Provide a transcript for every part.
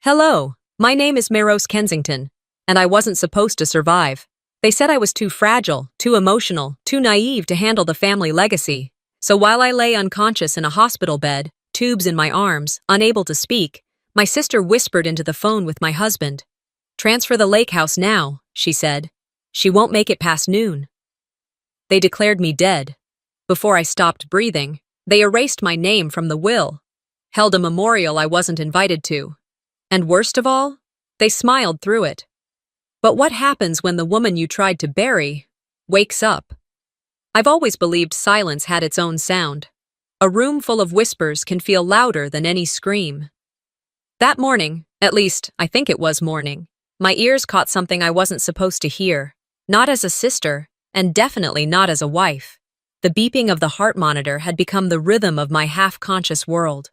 Hello, my name is Rose Kensington, and I wasn't supposed to survive. They said I was too fragile, too emotional, too naive to handle the family legacy. So while I lay unconscious in a hospital bed, tubes in my arms, unable to speak, my sister whispered into the phone with my husband. "Transfer the lake house now," she said. "She won't make it past noon." They declared me dead. Before I stopped breathing, they erased my name from the will, held a memorial I wasn't invited to. And worst of all, they smiled through it. But what happens when the woman you tried to bury wakes up? I've always believed silence had its own sound. A room full of whispers can feel louder than any scream. That morning, at least I think it was morning, my ears caught something I wasn't supposed to hear, not as a sister, and definitely not as a wife. The beeping of the heart monitor had become the rhythm of my half-conscious world.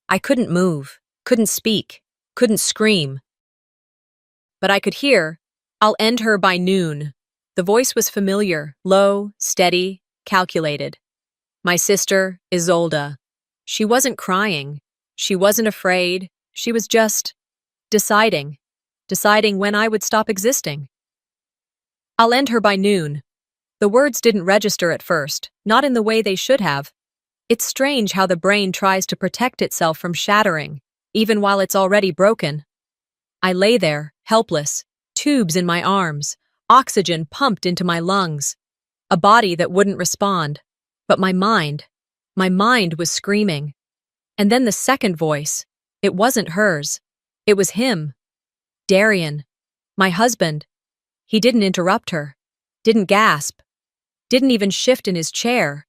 I couldn't move, couldn't speak, couldn't scream. But I could hear, "I'll end her by noon." The voice was familiar, low, steady, calculated. My sister, Isolde. She wasn't crying. She wasn't afraid. She was just deciding when I would stop existing. "I'll end her by noon." The words didn't register at first, not in the way they should have. It's strange how the brain tries to protect itself from shattering, even while it's already broken. I lay there, helpless, tubes in my arms, oxygen pumped into my lungs, a body that wouldn't respond. But my mind was screaming. And then the second voice, it wasn't hers. It was him. Darian, my husband. He didn't interrupt her, didn't gasp, didn't even shift in his chair.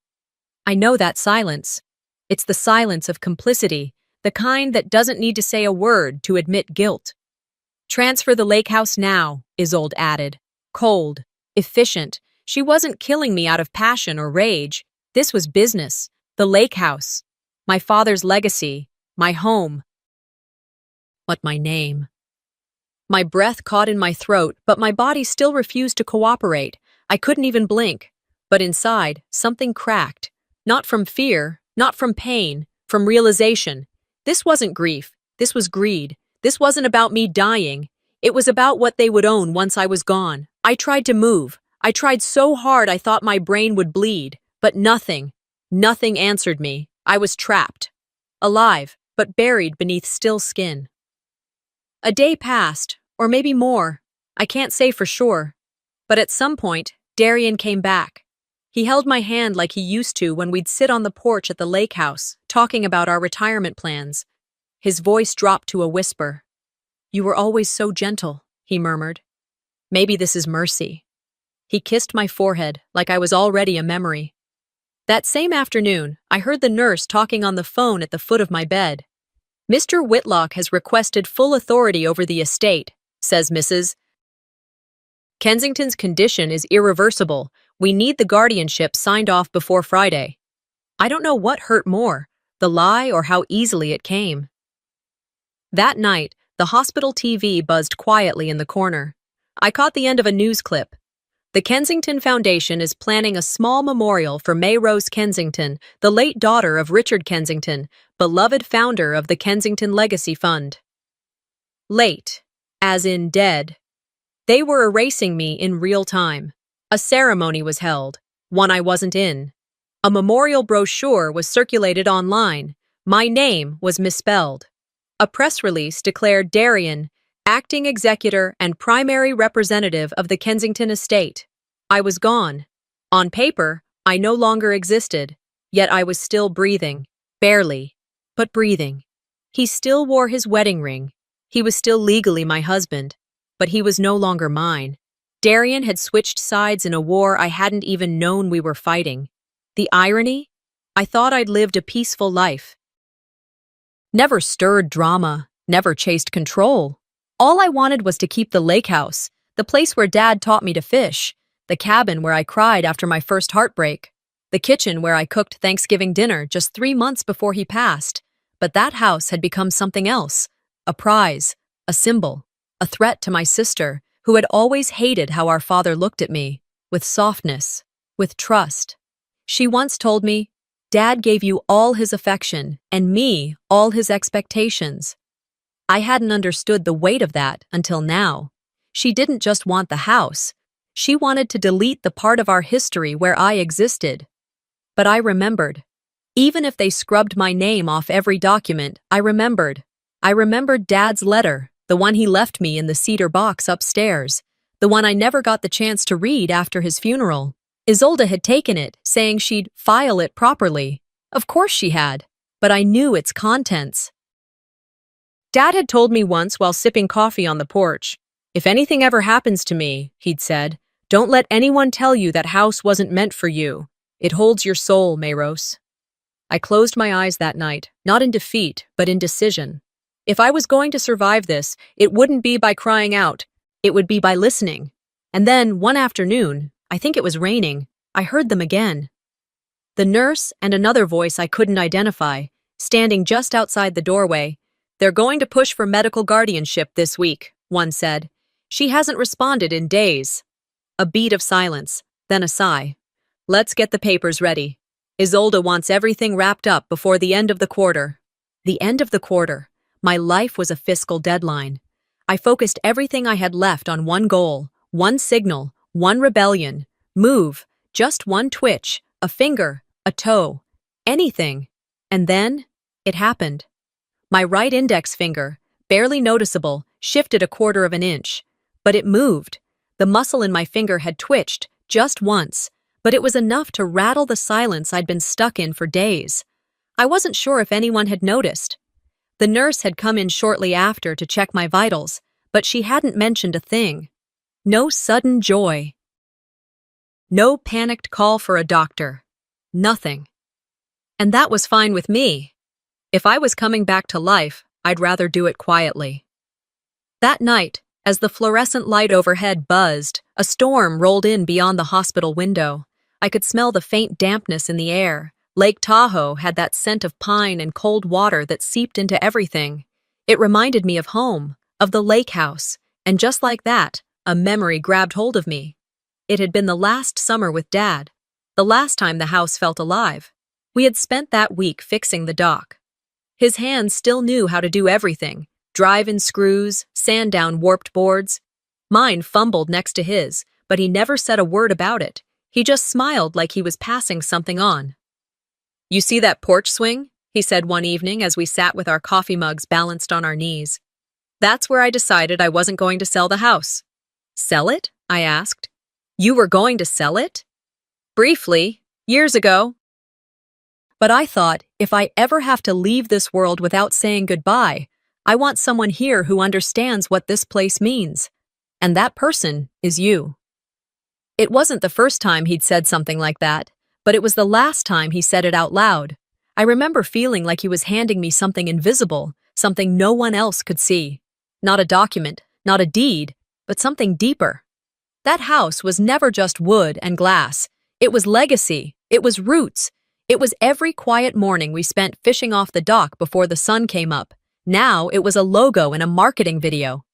I know that silence. It's the silence of complicity, the kind that doesn't need to say a word to admit guilt. "Transfer the lake house now," Isolde added. Cold, efficient. She wasn't killing me out of passion or rage. This was business. The lake house. My father's legacy. My home. But my name. My breath caught in my throat, but my body still refused to cooperate. I couldn't even blink. But inside, something cracked. Not from fear, not from pain, from realization. This wasn't grief. This was greed. This wasn't about me dying. It was about what they would own once I was gone. I tried to move. I tried so hard I thought my brain would bleed. But nothing answered me. I was trapped. Alive, but buried beneath still skin. A day passed, or maybe more. I can't say for sure. But at some point, Darian came back. He held my hand like he used to when we'd sit on the porch at the lake house, talking about our retirement plans. His voice dropped to a whisper. "You were always so gentle," he murmured. "Maybe this is mercy." He kissed my forehead like I was already a memory. That same afternoon, I heard the nurse talking on the phone at the foot of my bed. "Mr. Whitlock has requested full authority over the estate," says Mrs. Kensington's condition is irreversible. We need the guardianship signed off before Friday. I don't know what hurt more, the lie or how easily it came. That night, the hospital TV buzzed quietly in the corner. I caught the end of a news clip. The Kensington Foundation is planning a small memorial for Rose Kensington, the late daughter of Richard Kensington, beloved founder of the Kensington Legacy Fund. Late, as in dead. They were erasing me in real time. A ceremony was held, one I wasn't in. A memorial brochure was circulated online. My name was misspelled. A press release declared Darian acting executor and primary representative of the Kensington estate. I was gone. On paper, I no longer existed, yet I was still breathing. Barely, but breathing. He still wore his wedding ring. He was still legally my husband, but he was no longer mine. Darian had switched sides in a war I hadn't even known we were fighting. The irony? I thought I'd lived a peaceful life. Never stirred drama, never chased control. All I wanted was to keep the lake house, the place where Dad taught me to fish, the cabin where I cried after my first heartbreak, the kitchen where I cooked Thanksgiving dinner just 3 months before he passed. But that house had become something else, a prize, a symbol, a threat to my sister, who had always hated how our father looked at me, with softness, with trust. She once told me, "Dad gave you all his affection, and me all his expectations." I hadn't understood the weight of that until now. She didn't just want the house. She wanted to delete the part of our history where I existed. But I remembered. Even if they scrubbed my name off every document, I remembered. I remembered Dad's letter, the one he left me in the cedar box upstairs, the one I never got the chance to read after his funeral. Isolde had taken it, saying she'd file it properly. Of course she had, but I knew its contents. Dad had told me once while sipping coffee on the porch, "If anything ever happens to me," he'd said, "don't let anyone tell you that house wasn't meant for you. It holds your soul, Mayros." I closed my eyes that night, not in defeat, but in decision. If I was going to survive this, it wouldn't be by crying out. It would be by listening. And then, one afternoon, I think it was raining, I heard them again. The nurse and another voice I couldn't identify, standing just outside the doorway. "They're going to push for medical guardianship this week," one said. "She hasn't responded in days." A beat of silence, then a sigh. "Let's get the papers ready. Isolde wants everything wrapped up before the end of the quarter." The end of the quarter. My life was a fiscal deadline. I focused everything I had left on one goal, one signal, one rebellion. Move, just one twitch, a finger, a toe, anything. And then, it happened. My right index finger, barely noticeable, shifted 1/4 of an inch. But it moved. The muscle in my finger had twitched, just once, but it was enough to rattle the silence I'd been stuck in for days. I wasn't sure if anyone had noticed. The nurse had come in shortly after to check my vitals, but she hadn't mentioned a thing. No sudden joy. No panicked call for a doctor. Nothing. And that was fine with me. If I was coming back to life, I'd rather do it quietly. That night, as the fluorescent light overhead buzzed, a storm rolled in beyond the hospital window. I could smell the faint dampness in the air. Lake Tahoe had that scent of pine and cold water that seeped into everything. It reminded me of home, of the lake house, and just like that, a memory grabbed hold of me. It had been the last summer with Dad, the last time the house felt alive. We had spent that week fixing the dock. His hands still knew how to do everything, drive in screws, sand down warped boards. Mine fumbled next to his, but he never said a word about it. He just smiled like he was passing something on. "You see that porch swing?" he said one evening as we sat with our coffee mugs balanced on our knees. "That's where I decided I wasn't going to sell the house." "Sell it?" I asked. "You were going to sell it?" "Briefly, years ago." But I thought, if I ever have to leave this world without saying goodbye, I want someone here who understands what this place means. And that person is you. It wasn't the first time he'd said something like that, but it was the last time he said it out loud. I remember feeling like he was handing me something invisible, something no one else could see. Not a document, not a deed, but something deeper. That house was never just wood and glass. It was legacy. It was roots. It was every quiet morning we spent fishing off the dock before the sun came up. Now it was a logo in a marketing video.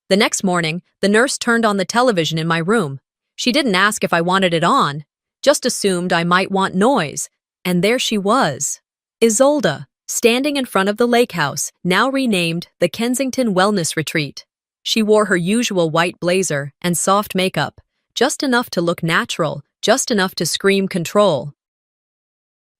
The next morning, the nurse turned on the television in my room. She didn't ask if I wanted it on, just assumed I might want noise. And there she was, Isolde, standing in front of the lake house, now renamed the Kensington Wellness Retreat. She wore her usual white blazer and soft makeup, just enough to look natural, just enough to scream control.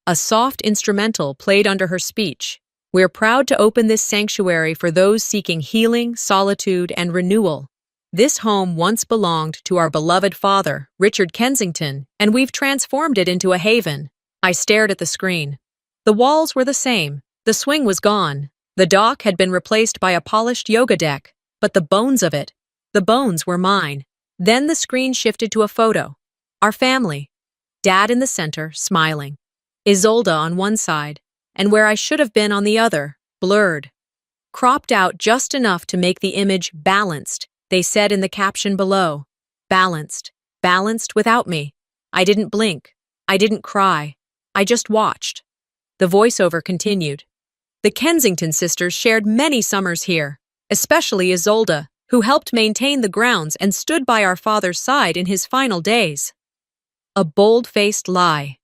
A soft instrumental played under her speech. "We're proud to open this sanctuary for those seeking healing, solitude, and renewal. This home once belonged to our beloved father, Richard Kensington, and we've transformed it into a haven." I stared at the screen. The walls were the same. The swing was gone. The dock had been replaced by a polished yoga deck, but the bones of it, the bones were mine. Then the screen shifted to a photo. Our family. Dad in the center, smiling. Isolde on one side, and where I should have been on the other, blurred. Cropped out just enough to make the image balanced, they said in the caption below. Balanced. Balanced without me. I didn't blink. I didn't cry. I just watched. The voiceover continued. The Kensington sisters shared many summers here, especially Isolde, who helped maintain the grounds and stood by our father's side in his final days. A bold-faced lie.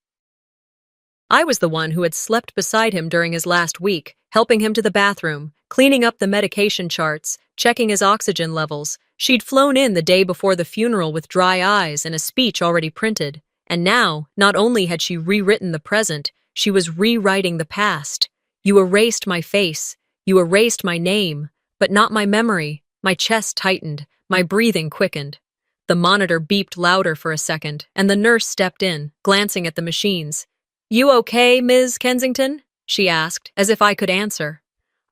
I was the one who had slept beside him during his last week, helping him to the bathroom, cleaning up the medication charts, checking his oxygen levels. She'd flown in the day before the funeral with dry eyes and a speech already printed. And now, not only had she rewritten the present, she was rewriting the past. You erased my face. You erased my name, but not my memory. My chest tightened. My breathing quickened. The monitor beeped louder for a second, and the nurse stepped in, glancing at the machines. "You okay, Ms. Kensington?" she asked, as if I could answer.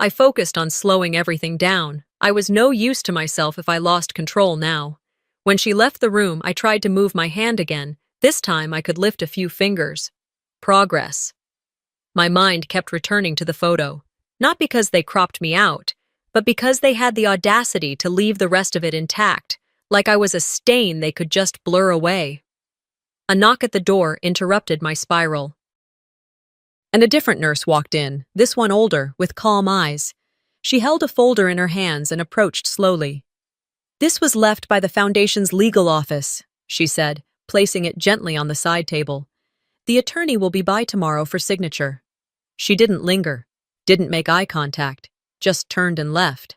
I focused on slowing everything down. I was no use to myself if I lost control now. When she left the room, I tried to move my hand again. This time I could lift a few fingers. Progress. My mind kept returning to the photo, not because they cropped me out, but because they had the audacity to leave the rest of it intact, like I was a stain they could just blur away. A knock at the door interrupted my spiral. And a different nurse walked in, this one older, with calm eyes. She held a folder in her hands and approached slowly. "This was left by the Foundation's legal office," she said, placing it gently on the side table. "The attorney will be by tomorrow for signature." She didn't linger, didn't make eye contact, just turned and left.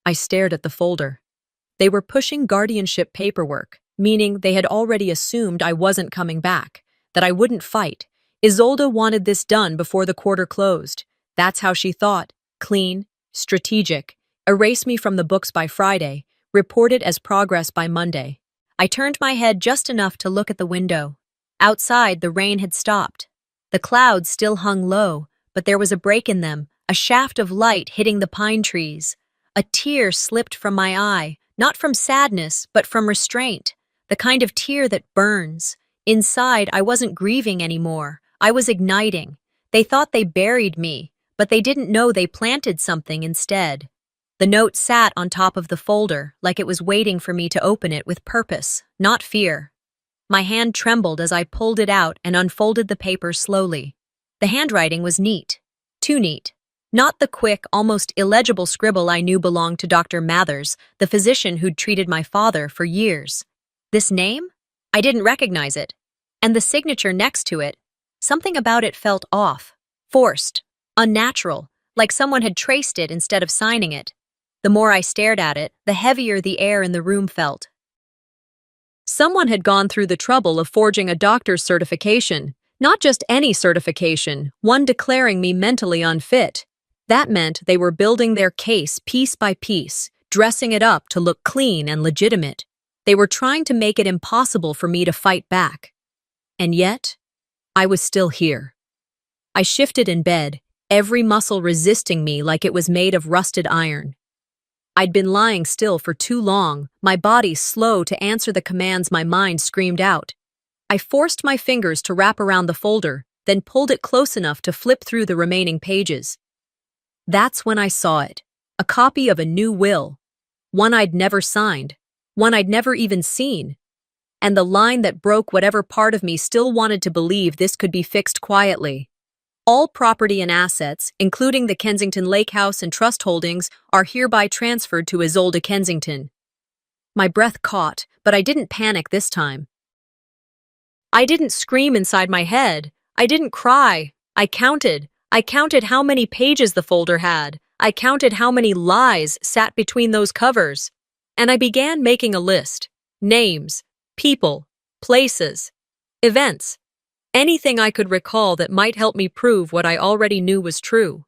I stared at the folder. They were pushing guardianship paperwork, meaning they had already assumed I wasn't coming back, that I wouldn't fight. Isolde wanted this done before the quarter closed. That's how she thought. Clean, strategic. Erase me from the books by Friday, report it as progress by Monday. I turned my head just enough to look at the window. Outside, the rain had stopped. The clouds still hung low, but there was a break in them, a shaft of light hitting the pine trees. A tear slipped from my eye, not from sadness, but from restraint, the kind of tear that burns. Inside, I wasn't grieving anymore. I was igniting. They thought they buried me, but they didn't know they planted something instead. The note sat on top of the folder, like it was waiting for me to open it with purpose, not fear. My hand trembled as I pulled it out and unfolded the paper slowly. The handwriting was neat. Too neat. Not the quick, almost illegible scribble I knew belonged to Dr. Mathers, the physician who'd treated my father for years. This name? I didn't recognize it. And the signature next to it, something about it felt off, forced, unnatural, like someone had traced it instead of signing it. The more I stared at it, the heavier the air in the room felt. Someone had gone through the trouble of forging a doctor's certification, not just any certification, one declaring me mentally unfit. That meant they were building their case piece by piece, dressing it up to look clean and legitimate. They were trying to make it impossible for me to fight back. And yet, I was still here. I shifted in bed, every muscle resisting me like it was made of rusted iron. I'd been lying still for too long, my body slow to answer the commands my mind screamed out. I forced my fingers to wrap around the folder, then pulled it close enough to flip through the remaining pages. That's when I saw it, a copy of a new will, one I'd never signed, one I'd never even seen. And the line that broke whatever part of me still wanted to believe this could be fixed quietly. All property and assets, including the Kensington Lake House and trust holdings, are hereby transferred to Isolde Kensington. My breath caught, but I didn't panic this time. I didn't scream inside my head. I didn't cry. I counted. I counted how many pages the folder had. I counted how many lies sat between those covers. And I began making a list. Names, people, places, events. Anything I could recall that might help me prove what I already knew was true.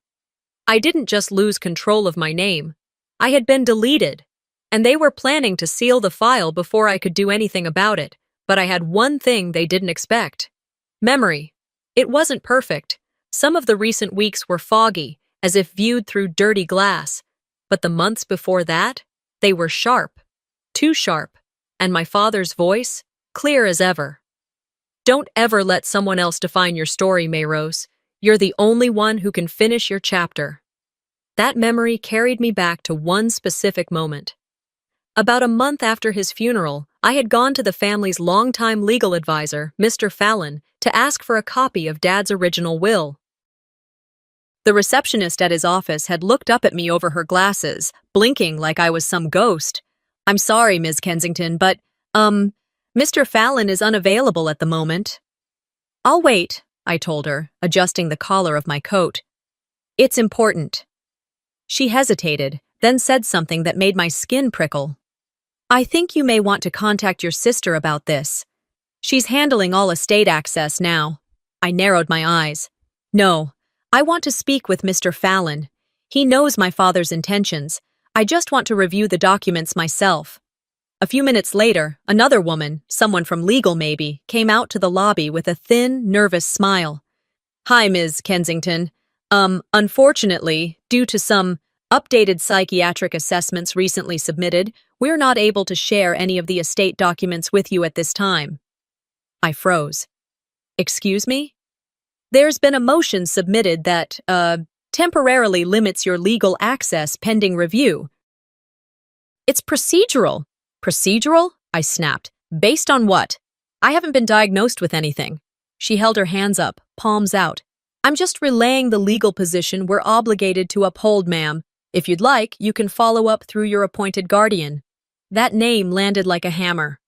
I didn't just lose control of my name. I had been deleted, and they were planning to seal the file before I could do anything about it, but I had one thing they didn't expect. Memory. It wasn't perfect. Some of the recent weeks were foggy, as if viewed through dirty glass, but the months before that, they were sharp. Too sharp. And my father's voice, clear as ever. Don't ever let someone else define your story, Mayrose. You're the only one who can finish your chapter. That memory carried me back to one specific moment. About a month after his funeral, I had gone to the family's longtime legal advisor, Mr. Fallon, to ask for a copy of Dad's original will. The receptionist at his office had looked up at me over her glasses, blinking like I was some ghost. "I'm sorry, Ms. Kensington, but, Mr. Fallon is unavailable at the moment." "I'll wait," I told her, adjusting the collar of my coat. "It's important." She hesitated, then said something that made my skin prickle. I think you may want to contact your sister about this. She's handling all estate access now. I narrowed my eyes. No, I want to speak with Mr. Fallon. He knows my father's intentions. I just want to review the documents myself. A few minutes later, another woman, someone from legal maybe, came out to the lobby with a thin, nervous smile. Hi, Ms. Kensington. Unfortunately, due to some updated psychiatric assessments recently submitted, we're not able to share any of the estate documents with you at this time. I froze. Excuse me? There's been a motion submitted that, temporarily limits your legal access pending review. It's procedural. Procedural? I snapped. Based on what? I haven't been diagnosed with anything. She held her hands up, palms out. I'm just relaying the legal position we're obligated to uphold, ma'am. If you'd like, you can follow up through your appointed guardian. That name landed like a hammer.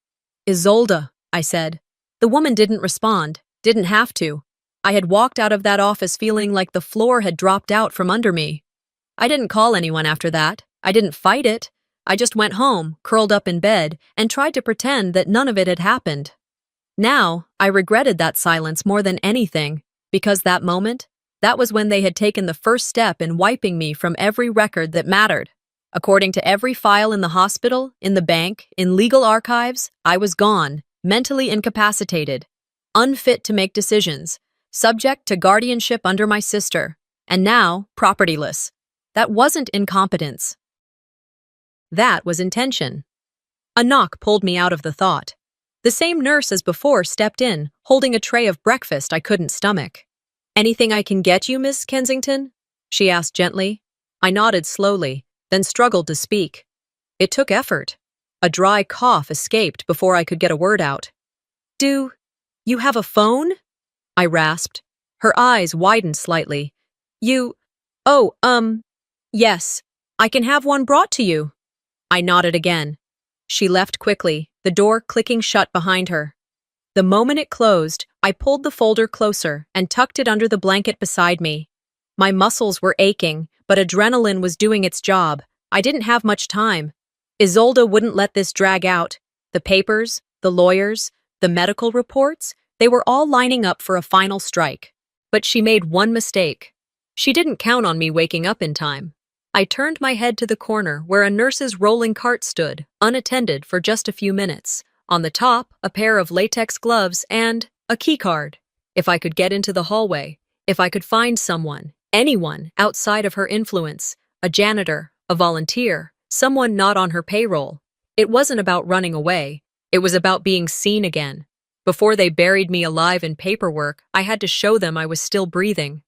Isolde, I said. The woman didn't respond, didn't have to. I had walked out of that office feeling like the floor had dropped out from under me. I didn't call anyone after that. I didn't fight it. I just went home, curled up in bed, and tried to pretend that none of it had happened. Now, I regretted that silence more than anything, because that moment, that was when they had taken the first step in wiping me from every record that mattered. According to every file in the hospital, in the bank, in legal archives, I was gone, mentally incapacitated, unfit to make decisions, subject to guardianship under my sister, and now propertyless. That wasn't incompetence. That was intention. A knock pulled me out of the thought. The same nurse as before stepped in, holding a tray of breakfast I couldn't stomach. Anything I can get you, Miss Kensington? She asked gently. I nodded slowly, then struggled to speak. It took effort. A dry cough escaped before I could get a word out. Do you have a phone? I rasped. Her eyes widened slightly. Yes. I can have one brought to you. I nodded again. She left quickly, the door clicking shut behind her. The moment it closed, I pulled the folder closer and tucked it under the blanket beside me. My muscles were aching, but adrenaline was doing its job. I didn't have much time. Isolde wouldn't let this drag out. The papers, the lawyers, the medical reports, they were all lining up for a final strike. But she made one mistake. She didn't count on me waking up in time. I turned my head to the corner where a nurse's rolling cart stood, unattended for just a few minutes. On the top, a pair of latex gloves and a keycard. If I could get into the hallway, if I could find someone, anyone outside of her influence, a janitor, a volunteer, someone not on her payroll. It wasn't about running away. It was about being seen again. Before they buried me alive in paperwork, I had to show them I was still breathing.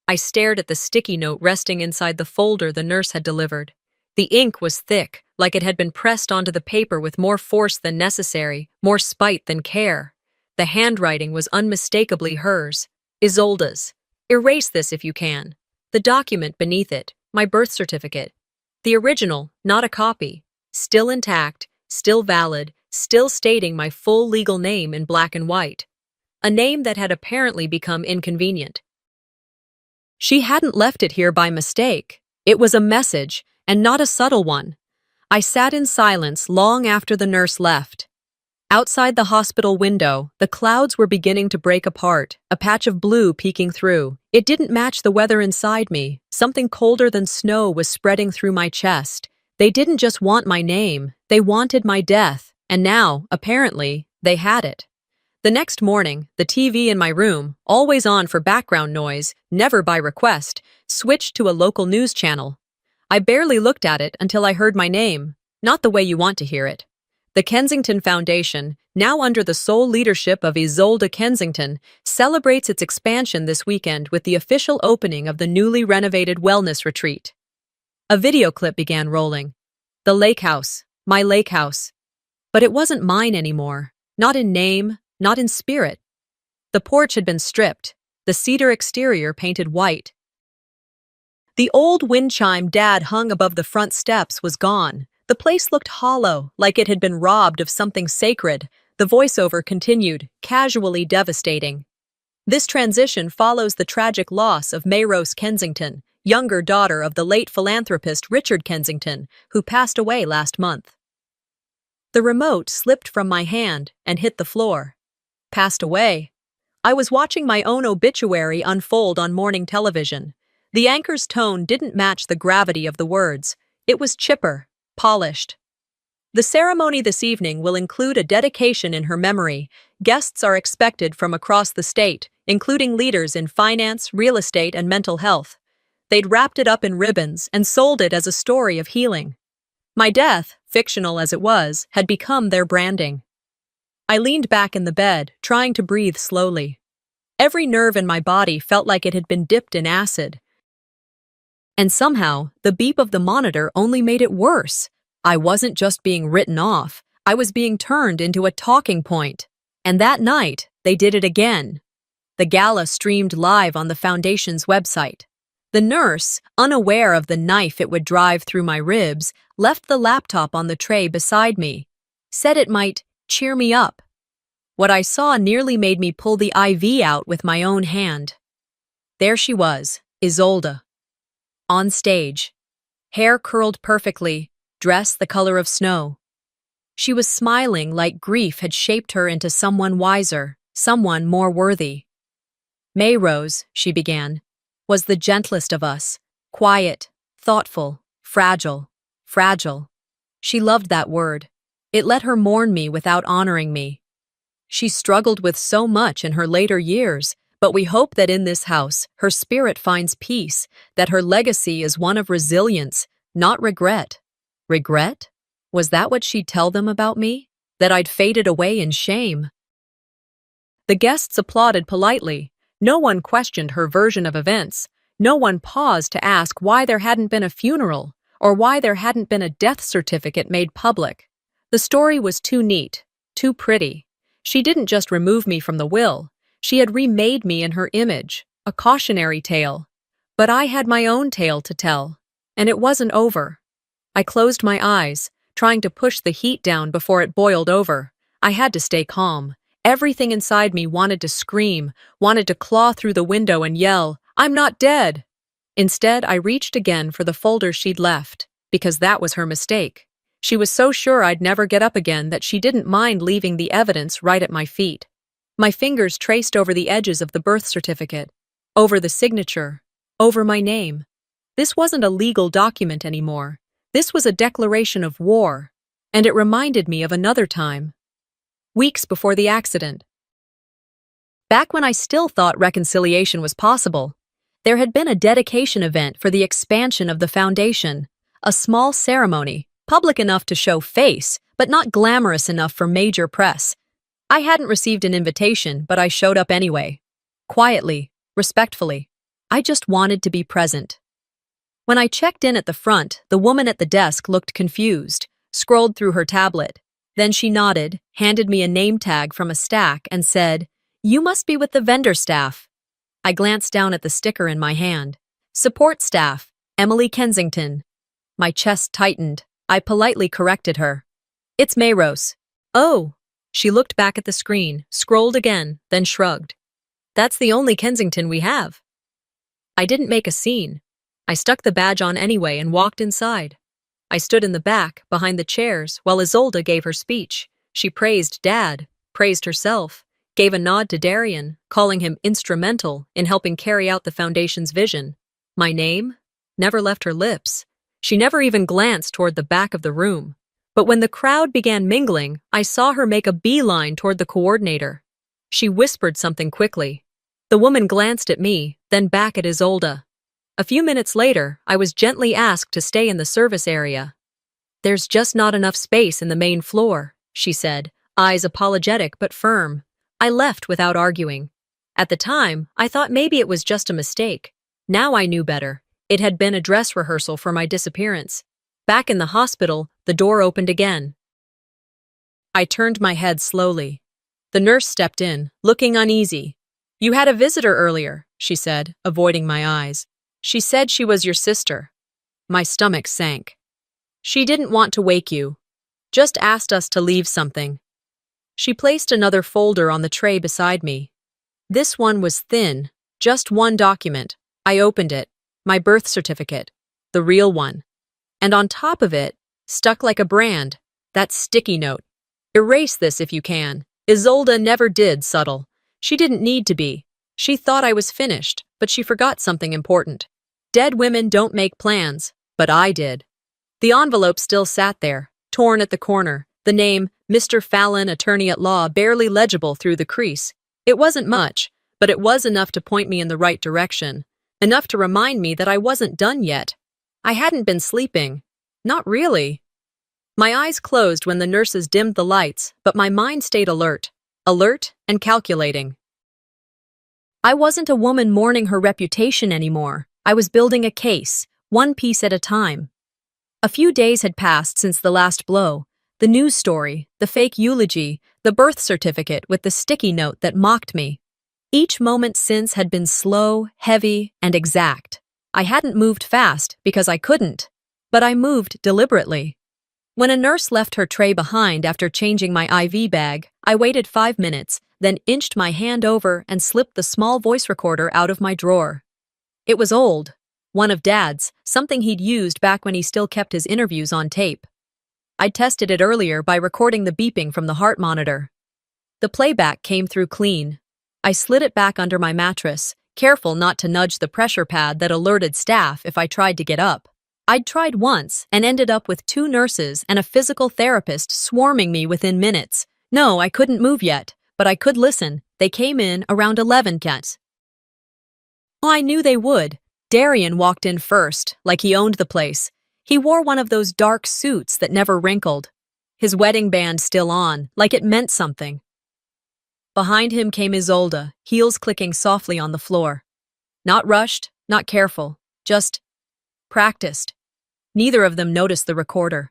I stared at the sticky note resting inside the folder the nurse had delivered. The ink was thick, like it had been pressed onto the paper with more force than necessary, more spite than care. The handwriting was unmistakably hers, Isolde's. Erase this if you can. The document beneath it, my birth certificate. The original, not a copy. Still intact, still valid, still stating my full legal name in black and white. A name that had apparently become inconvenient. She hadn't left it here by mistake. It was a message, and not a subtle one. I sat in silence long after the nurse left. Outside the hospital window, the clouds were beginning to break apart, a patch of blue peeking through. It didn't match the weather inside me. Something colder than snow was spreading through my chest. They didn't just want my name, they wanted my death, and now, apparently, they had it. The next morning, the TV in my room, always on for background noise, never by request, switched to a local news channel. I barely looked at it until I heard my name, not the way you want to hear it. The Kensington Foundation, now under the sole leadership of Isolde Kensington, celebrates its expansion this weekend with the official opening of the newly renovated wellness retreat. A video clip began rolling. The lake house, my lake house. But it wasn't mine anymore, not in name, not in spirit. The porch had been stripped, the cedar exterior painted white. The old wind chime Dad hung above the front steps was gone. The place looked hollow, like it had been robbed of something sacred. The voiceover continued, casually devastating. This transition follows the tragic loss of Mayrose Kensington, younger daughter of the late philanthropist Richard Kensington, who passed away last month. The remote slipped from my hand and hit the floor. Passed away. I was watching my own obituary unfold on morning television. The anchor's tone didn't match the gravity of the words. It was chipper, polished. The ceremony this evening will include a dedication in her memory. Guests are expected from across the state, including leaders in finance, real estate, and mental health. They'd wrapped it up in ribbons and sold it as a story of healing. My death, fictional as it was, had become their branding. I leaned back in the bed, trying to breathe slowly. Every nerve in my body felt like it had been dipped in acid. And somehow, the beep of the monitor only made it worse. I wasn't just being written off, I was being turned into a talking point. And that night, they did it again. The gala streamed live on the Foundation's website. The nurse, unaware of the knife it would drive through my ribs, left the laptop on the tray beside me. Said it might cheer me up. What I saw nearly made me pull the IV out with my own hand. There she was, Isolde. On stage. Hair curled perfectly, dress the color of snow. She was smiling like grief had shaped her into someone wiser, someone more worthy. Mayrose, she began, was the gentlest of us, quiet, thoughtful, fragile. She loved that word. It let her mourn me without honoring me. She struggled with so much in her later years, but we hope that in this house, her spirit finds peace, that her legacy is one of resilience, not regret. Regret? Was that what she'd tell them about me? That I'd faded away in shame? The guests applauded politely. No one questioned her version of events. No one paused to ask why there hadn't been a funeral, or why there hadn't been a death certificate made public. The story was too neat, too pretty. She didn't just remove me from the will. She had remade me in her image, a cautionary tale. But I had my own tale to tell, and it wasn't over. I closed my eyes, trying to push the heat down before it boiled over. I had to stay calm. Everything inside me wanted to scream, wanted to claw through the window and yell, "I'm not dead!" Instead, I reached again for the folder she'd left, because that was her mistake. She was so sure I'd never get up again that she didn't mind leaving the evidence right at my feet. My fingers traced over the edges of the birth certificate, over the signature, over my name. This wasn't a legal document anymore. This was a declaration of war, and it reminded me of another time. Weeks before the accident. Back when I still thought reconciliation was possible, there had been a dedication event for the expansion of the foundation, a small ceremony, public enough to show face, but not glamorous enough for major press. I hadn't received an invitation, but I showed up anyway. Quietly, respectfully. I just wanted to be present. When I checked in at the front, the woman at the desk looked confused, scrolled through her tablet. Then she nodded, handed me a name tag from a stack, and said, "You must be with the vendor staff." I glanced down at the sticker in my hand. "Support staff, Emily Kensington." My chest tightened. I politely corrected her. "It's Mayrose." "Oh." She looked back at the screen, scrolled again, then shrugged. "That's the only Kensington we have." I didn't make a scene. I stuck the badge on anyway and walked inside. I stood in the back, behind the chairs, while Isolde gave her speech. She praised Dad, praised herself, gave a nod to Darian, calling him instrumental in helping carry out the Foundation's vision. My name never left her lips. She never even glanced toward the back of the room. But when the crowd began mingling, I saw her make a beeline toward the coordinator. She whispered something quickly. The woman glanced at me, then back at Isolde. A few minutes later, I was gently asked to stay in the service area. "There's just not enough space in the main floor," she said, eyes apologetic but firm. I left without arguing. At the time, I thought maybe it was just a mistake. Now I knew better. It had been a dress rehearsal for my disappearance. Back in the hospital, the door opened again. I turned my head slowly. The nurse stepped in, looking uneasy. "You had a visitor earlier," she said, avoiding my eyes. "She said she was your sister." My stomach sank. "She didn't want to wake you. Just asked us to leave something." She placed another folder on the tray beside me. This one was thin, just one document. I opened it. My birth certificate. The real one. And on top of it, stuck like a brand, that sticky note. Erase this if you can. Isolde never did subtle. She didn't need to be. She thought I was finished, but she forgot something important. Dead women don't make plans, but I did. The envelope still sat there, torn at the corner, the name, Mr. Fallon, attorney at law, barely legible through the crease. It wasn't much, but it was enough to point me in the right direction, enough to remind me that I wasn't done yet. I hadn't been sleeping. Not really. My eyes closed when the nurses dimmed the lights, but my mind stayed alert and calculating. I wasn't a woman mourning her reputation anymore. I was building a case, one piece at a time. A few days had passed since the last blow. The news story, the fake eulogy, the birth certificate with the sticky note that mocked me. Each moment since had been slow, heavy, and exact. I hadn't moved fast because I couldn't, but I moved deliberately. When a nurse left her tray behind after changing my IV bag, I waited 5 minutes, then inched my hand over and slipped the small voice recorder out of my drawer. It was old, one of Dad's, something he'd used back when he still kept his interviews on tape. I'd tested it earlier by recording the beeping from the heart monitor. The playback came through clean. I slid it back under my mattress, careful not to nudge the pressure pad that alerted staff if I tried to get up. I'd tried once and ended up with 2 nurses and a physical therapist swarming me within minutes. No, I couldn't move yet, but I could listen. They came in around 11 cats. Well, I knew they would. Darian walked in first, like he owned the place. He wore one of those dark suits that never wrinkled. His wedding band still on, like it meant something. Behind him came Isolde, heels clicking softly on the floor. Not rushed, not careful, just practiced. Neither of them noticed the recorder.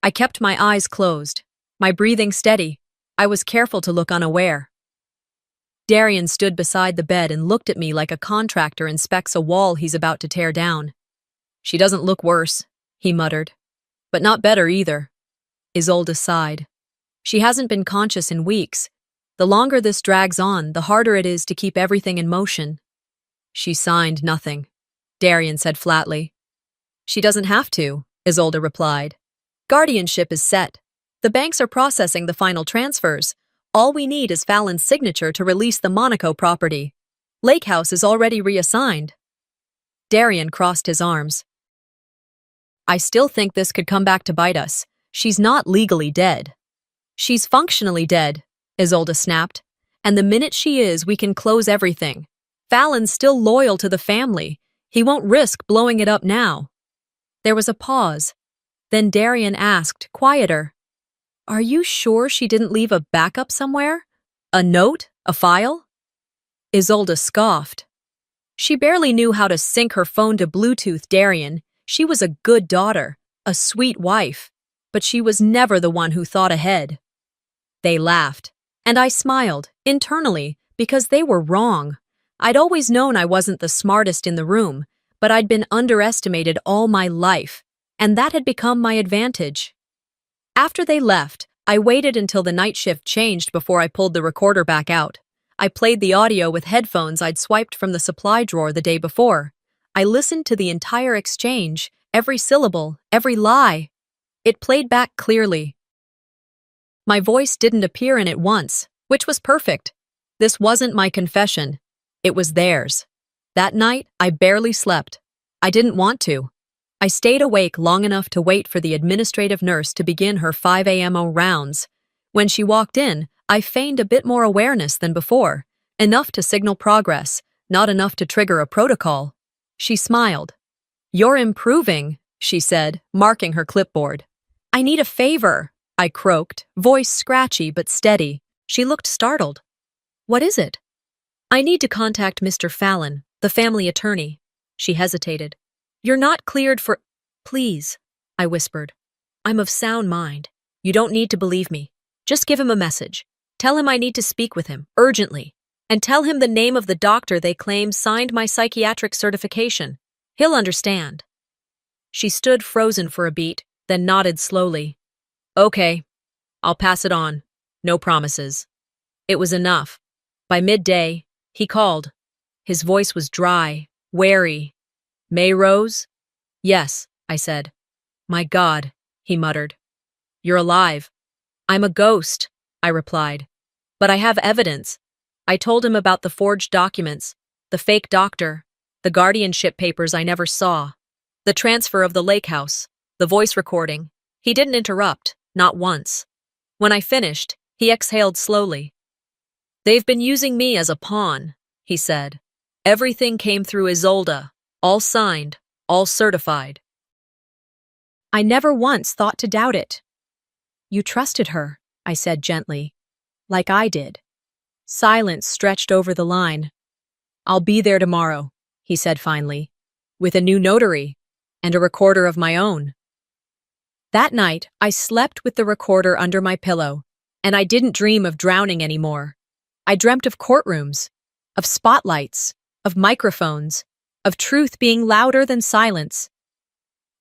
I kept my eyes closed, my breathing steady. I was careful to look unaware. Darian stood beside the bed and looked at me like a contractor inspects a wall he's about to tear down. She doesn't look worse, he muttered. But not better either. Isolde sighed. She hasn't been conscious in weeks. The longer this drags on, the harder it is to keep everything in motion. She signed nothing, Darian said flatly. She doesn't have to, Isolde replied. Guardianship is set. The banks are processing the final transfers. All we need is Fallon's signature to release the Monaco property. Lake House is already reassigned. Darian crossed his arms. I still think this could come back to bite us. She's not legally dead. She's functionally dead, Isolde snapped. And the minute she is, we can close everything. Fallon's still loyal to the family. He won't risk blowing it up now. There was a pause. Then Darian asked, quieter, Are you sure she didn't leave a backup somewhere? A note? A file? Isolde scoffed. She barely knew how to sync her phone to Bluetooth, Darian. She was a good daughter, a sweet wife, but she was never the one who thought ahead. They laughed, and I smiled, internally, because they were wrong. I'd always known I wasn't the smartest in the room, but I'd been underestimated all my life, and that had become my advantage. After they left, I waited until the night shift changed before I pulled the recorder back out. I played the audio with headphones I'd swiped from the supply drawer the day before. I listened to the entire exchange, every syllable, every lie. It played back clearly. My voice didn't appear in it once, which was perfect. This wasn't my confession. It was theirs. That night, I barely slept. I didn't want to. I stayed awake long enough to wait for the administrative nurse to begin her 5 a.m. rounds. When she walked in, I feigned a bit more awareness than before, enough to signal progress, not enough to trigger a protocol. She smiled. You're improving, she said, marking her clipboard. I need a favor, I croaked, voice scratchy but steady. She looked startled. What is it? I need to contact Mr. Fallon, the family attorney. She hesitated. You're not cleared for— Please, I whispered. I'm of sound mind. You don't need to believe me. Just give him a message. Tell him I need to speak with him, urgently. And tell him the name of the doctor they claim signed my psychiatric certification. He'll understand. She stood frozen for a beat, then nodded slowly. Okay, I'll pass it on. No promises. It was enough. By midday, he called. His voice was dry, wary. May Rose? Yes, I said. My God, he muttered. You're alive. I'm a ghost, I replied. But I have evidence. I told him about the forged documents, the fake doctor, the guardianship papers I never saw, the transfer of the lake house, the voice recording. He didn't interrupt, not once. When I finished, he exhaled slowly. They've been using me as a pawn, he said. Everything came through Isolde, all signed, all certified. I never once thought to doubt it. You trusted her, I said gently, like I did. Silence stretched over the line. I'll be there tomorrow, he said finally, with a new notary and a recorder of my own. That night, I slept with the recorder under my pillow, and I didn't dream of drowning anymore. I dreamt of courtrooms, of spotlights, of microphones, of truth being louder than silence.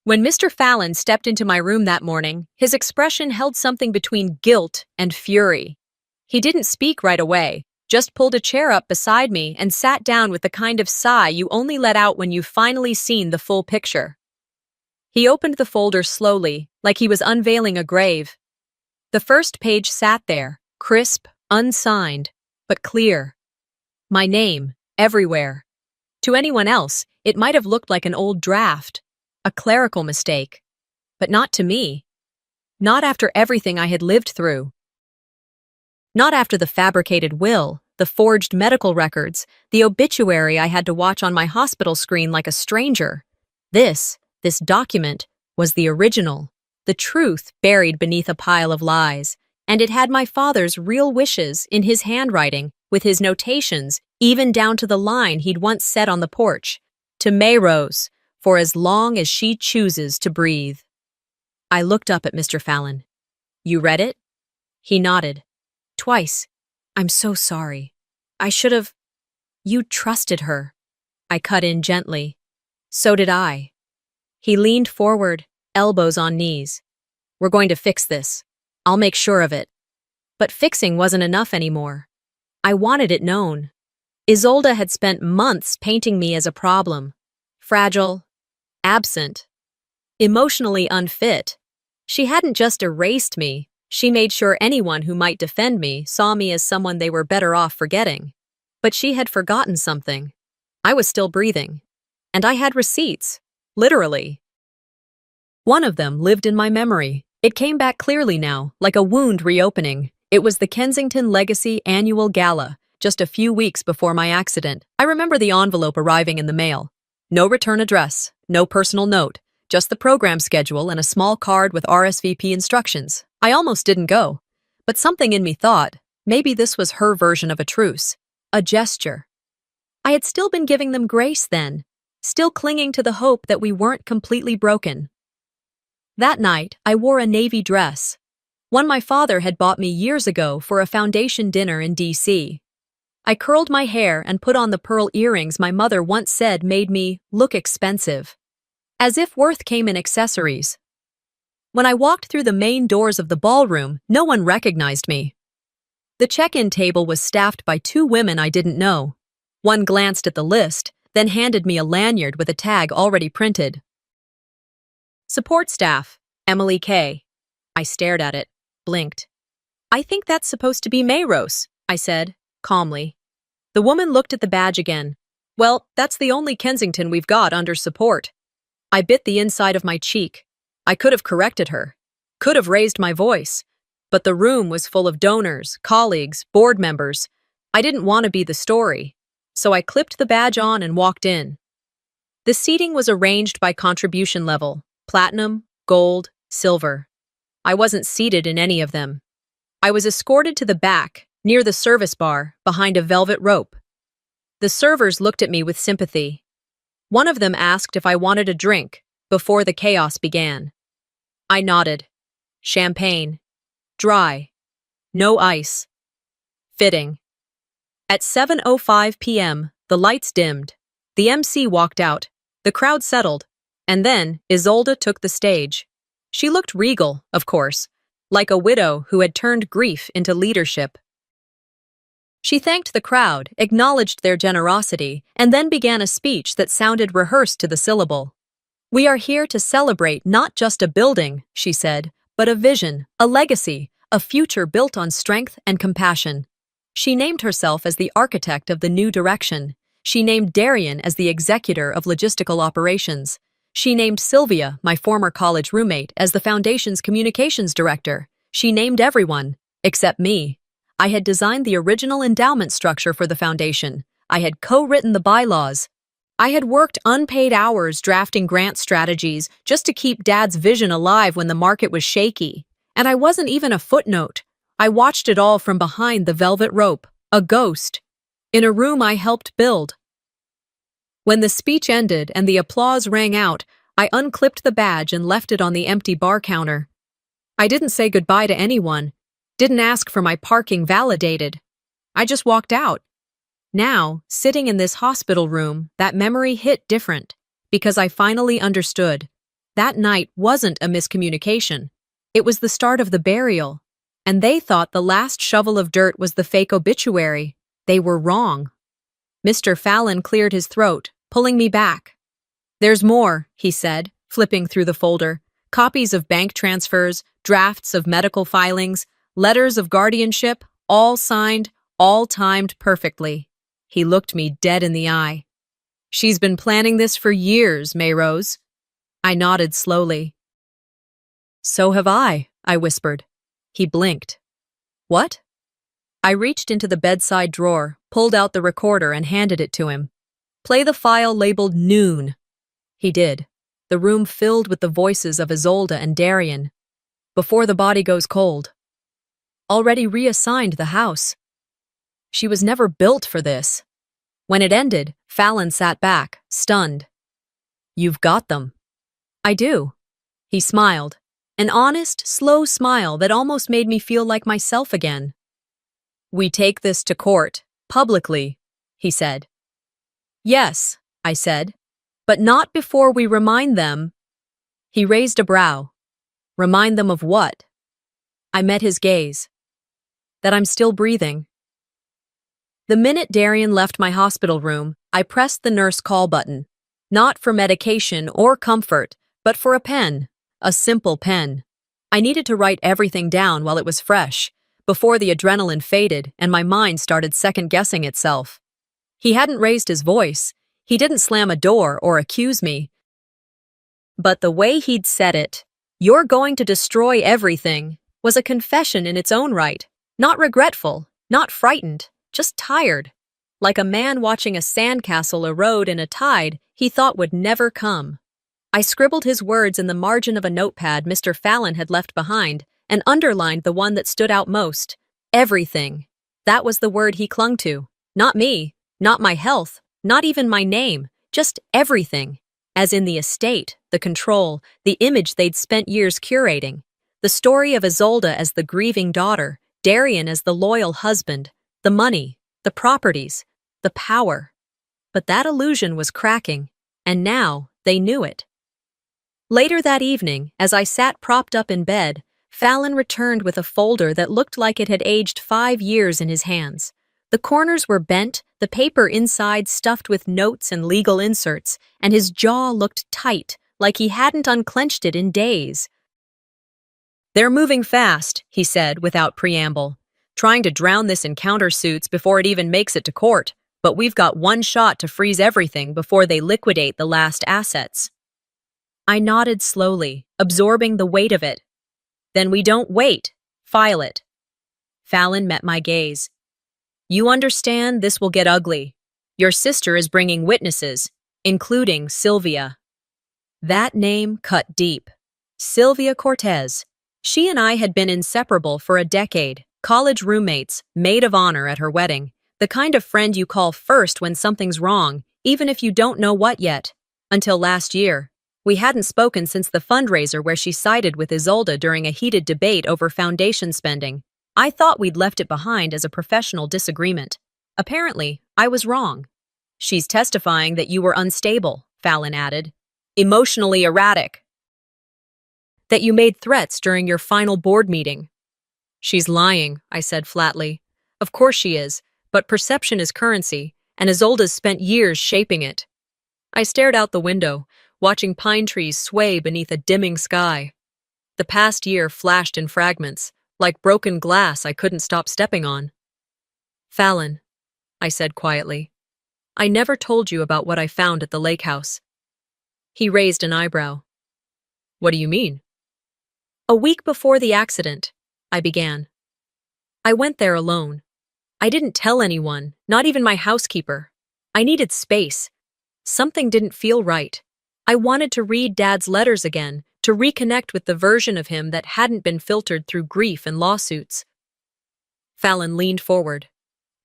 When Mr. Fallon stepped into my room that morning, his expression held something between guilt and fury. He didn't speak right away, just pulled a chair up beside me and sat down with the kind of sigh you only let out when you've finally seen the full picture. He opened the folder slowly, like he was unveiling a grave. The first page sat there, crisp, unsigned, but clear. My name, everywhere. To anyone else, it might have looked like an old draft, a clerical mistake. But not to me. Not after everything I had lived through. Not after the fabricated will, the forged medical records, the obituary I had to watch on my hospital screen like a stranger. This document, was the original, the truth buried beneath a pile of lies, and it had my father's real wishes in his handwriting, with his notations, even down to the line he'd once said on the porch, to May Rose, for as long as she chooses to breathe. I looked up at Mr. Fallon. You read it? He nodded. Twice. I'm so sorry. I should have. You trusted her. I cut in gently. So did I. He leaned forward, elbows on knees. We're going to fix this. I'll make sure of it. But fixing wasn't enough anymore. I wanted it known. Isolde had spent months painting me as a problem. Fragile, absent, emotionally unfit. She hadn't just erased me, she made sure anyone who might defend me saw me as someone they were better off forgetting. But she had forgotten something. I was still breathing. And I had receipts. Literally. One of them lived in my memory. It came back clearly now, like a wound reopening. It was the Kensington Legacy Annual Gala, just a few weeks before my accident. I remember the envelope arriving in the mail. No return address, no personal note, just the program schedule and a small card with RSVP instructions. I almost didn't go. But something in me thought, maybe this was her version of a truce. A gesture. I had still been giving them grace then. Still clinging to the hope that we weren't completely broken. That night, I wore a navy dress, one my father had bought me years ago for a foundation dinner in D.C. I curled my hair and put on the pearl earrings my mother once said made me look expensive. As if worth came in accessories. When I walked through the main doors of the ballroom, no one recognized me. The check-in table was staffed by two women I didn't know. One glanced at the list, then handed me a lanyard with a tag already printed. Support staff, Emily K. I stared at it, blinked. I think that's supposed to be May Rose, I said, calmly. The woman looked at the badge again. Well, that's the only Kensington we've got under support. I bit the inside of my cheek. I could have corrected her, could have raised my voice, but the room was full of donors, colleagues, board members. I didn't want to be the story. So I clipped the badge on and walked in. The seating was arranged by contribution level, platinum, gold, silver. I wasn't seated in any of them. I was escorted to the back, near the service bar, behind a velvet rope. The servers looked at me with sympathy. One of them asked if I wanted a drink before the chaos began. I nodded. Champagne. Dry. No ice. Fitting. At 7:05 p.m., the lights dimmed. The MC walked out. The crowd settled. And then Isolde took the stage. She looked regal, of course, like a widow who had turned grief into leadership. She thanked the crowd, acknowledged their generosity, and then began a speech that sounded rehearsed to the syllable. "We are here to celebrate not just a building," she said, "but a vision, a legacy, a future built on strength and compassion." She named herself as the architect of the new direction. She named Darian as the executor of logistical operations. She named Sylvia, my former college roommate, as the foundation's communications director. She named everyone, except me. I had designed the original endowment structure for the foundation. I had co-written the bylaws. I had worked unpaid hours drafting grant strategies just to keep Dad's vision alive when the market was shaky. And I wasn't even a footnote. I watched it all from behind the velvet rope, a ghost, in a room I helped build. When the speech ended and the applause rang out, I unclipped the badge and left it on the empty bar counter. I didn't say goodbye to anyone, didn't ask for my parking validated. I just walked out. Now, sitting in this hospital room, that memory hit different, because I finally understood. That night wasn't a miscommunication. It was the start of the burial. And they thought the last shovel of dirt was the fake obituary. They were wrong. Mr. Fallon cleared his throat, pulling me back. "There's more," he said, flipping through the folder. "Copies of bank transfers, drafts of medical filings, letters of guardianship, all signed, all timed perfectly." He looked me dead in the eye. "She's been planning this for years, Mayrose." I nodded slowly. "So have I whispered. He blinked. "What?" I reached into the bedside drawer, pulled out the recorder, and handed it to him. "Play the file labeled Noon." He did. The room filled with the voices of Isolde and Darian. "Before the body goes cold." Already reassigned the house. She was never built for this. When it ended, Fallon sat back, stunned. "You've got them." "I do." He smiled. An honest, slow smile that almost made me feel like myself again. "We take this to court, publicly," he said. "Yes," I said, "but not before we remind them." He raised a brow. "Remind them of what?" I met his gaze. "That I'm still breathing." The minute Darian left my hospital room, I pressed the nurse call button. Not for medication or comfort, but for a pen. A simple pen. I needed to write everything down while it was fresh, before the adrenaline faded and my mind started second-guessing itself. He hadn't raised his voice. He didn't slam a door or accuse me. But the way he'd said it, "You're going to destroy everything," was a confession in its own right. Not regretful, not frightened, just tired. Like a man watching a sandcastle erode in a tide he thought would never come. I scribbled his words in the margin of a notepad Mr. Fallon had left behind and underlined the one that stood out most. Everything. That was the word he clung to. Not me, not my health, not even my name, just everything. As in the estate, the control, the image they'd spent years curating. The story of Isolde as the grieving daughter, Darian as the loyal husband, the money, the properties, the power. But that illusion was cracking, and now they knew it. Later that evening, as I sat propped up in bed, Fallon returned with a folder that looked like it had aged 5 years in his hands. The corners were bent, the paper inside stuffed with notes and legal inserts, and his jaw looked tight, like he hadn't unclenched it in days. "They're moving fast," he said without preamble, "trying to drown this in countersuits before it even makes it to court, but we've got one shot to freeze everything before they liquidate the last assets." I nodded slowly, absorbing the weight of it. "Then we don't wait. File it." Fallon met my gaze. "You understand this will get ugly. Your sister is bringing witnesses, including Sylvia." That name cut deep. Sylvia Cortez. She and I had been inseparable for a decade, college roommates, maid of honor at her wedding, the kind of friend you call first when something's wrong, even if you don't know what yet. Until last year. We hadn't spoken since the fundraiser where she sided with Isolde during a heated debate over foundation spending. I thought we'd left it behind as a professional disagreement. Apparently, I was wrong. "She's testifying that you were unstable," Fallon added. "Emotionally erratic. That you made threats during your final board meeting." "She's lying," I said flatly. "Of course she is, But perception is currency, and Isolde's spent years shaping it. I stared out the window, watching pine trees sway beneath a dimming sky. The past year flashed in fragments, like broken glass I couldn't stop stepping on. Fallon, I said quietly, I never told you about what I found at the lake house. He raised an eyebrow. What do you mean? A week before the accident, I began. I went there alone. I didn't tell anyone, not even my housekeeper. I needed space. Something didn't feel right. I wanted to read Dad's letters again, to reconnect with the version of him that hadn't been filtered through grief and lawsuits. Fallon leaned forward.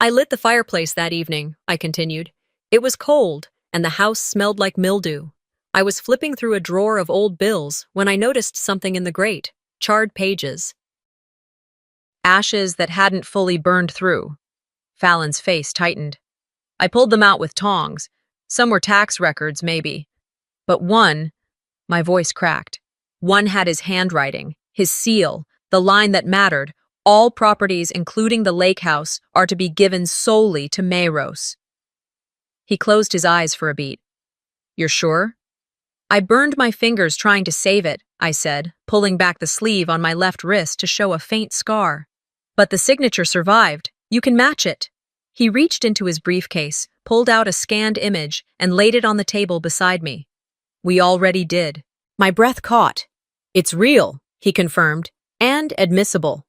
I lit the fireplace that evening, I continued. It was cold, and the house smelled like mildew. I was flipping through a drawer of old bills when I noticed something in the grate, charred pages. Ashes that hadn't fully burned through. Fallon's face tightened. I pulled them out with tongs. Some were tax records, maybe. But one, my voice cracked. One had his handwriting, his seal, the line that mattered. All properties, including the lake house, are to be given solely to Mayros. He closed his eyes for a beat. You're sure? I burned my fingers trying to save it, I said, pulling back the sleeve on my left wrist to show a faint scar. But the signature survived. You can match it. He reached into his briefcase, pulled out a scanned image, and laid it on the table beside me. We already did. My breath caught. It's real, he confirmed, and admissible.